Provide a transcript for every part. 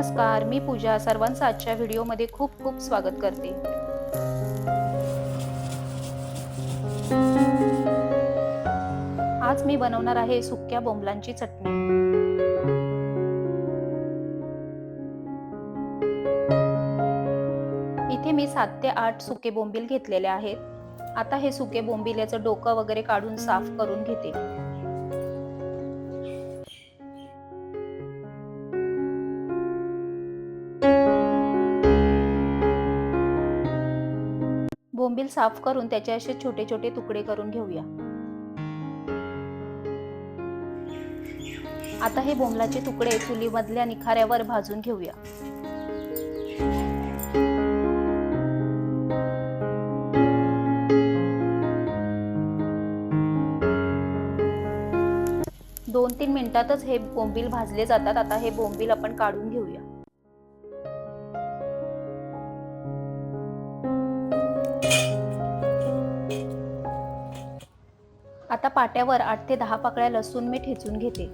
नमस्कार, मी पूजा. सर्वांचं आजच्या व्हिडिओमध्ये खूप खूप स्वागत करते. आज मी बनवणार आहे सुक्या बोंबलांची चटणी. इथे मी 7 ते 8 सुके बोंबील घेतलेले आहेत. आता हे सुके बोंबील याचं डोकं वगैरे काढून साफ करून घेते. बोंबील साफ करून त्याचे असे छोटे छोटे तुकडे करून घेऊया. आता हे बोंबलाचे तुकडे चुलीमधल्या निखाऱ्यावर भाजून घेऊया. दोन 3 मिनिटातच हे बोंबील भाजले जातात. आता हे बोंबील आपण काढून घेऊया. आता पाट्यावर 8 ते 10 पाकळ्या लसूण मी ठेचून घेते.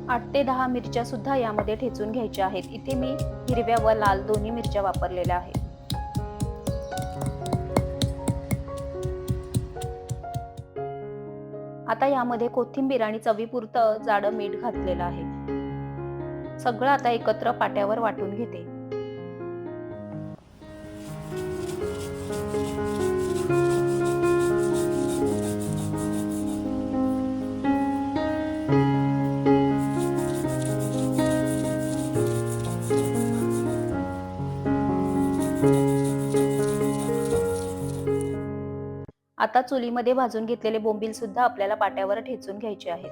आठ ते 10 मिरच्या सुद्धा यामध्ये ठेचून घ्यायच्या आहेत. इथे मी हिरव्या व लाल दोन्ही मिरच्या वापरलेल्या आहेत. आता यामध्ये कोथिंबीर आणि चवीपुरतं जाडं मीठ घातलेलं आहे. सगळं आता एकत्र पाट्यावर वाटून घेते. आता चुलीमध्ये भाजून घेतलेले बोंबील सुद्धा आपल्याला पाट्यावर ठेचून घ्यायचे आहेत.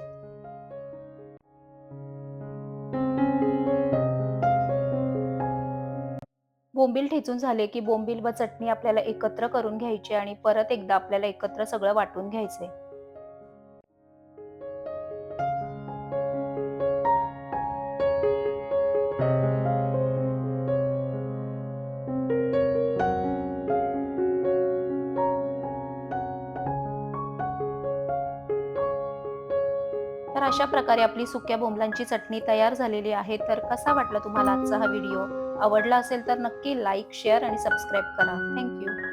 बोंबील ठेचून झाले की बोंबील व चटणी आपल्याला एकत्र करून घ्यायची आणि परत एकदा आपल्याला एकत्र सगळं वाटून घ्यायचे. तर अशा प्रकारे आपली सुक्या बोंबलांची चटणी तयार झालेली आहे. तर कसा वाटला तुम्हाला आजचा हा व्हिडिओ? आवडला असेल तर नक्की लाईक, शेअर आणि सबस्क्राईब करा. थँक्यू.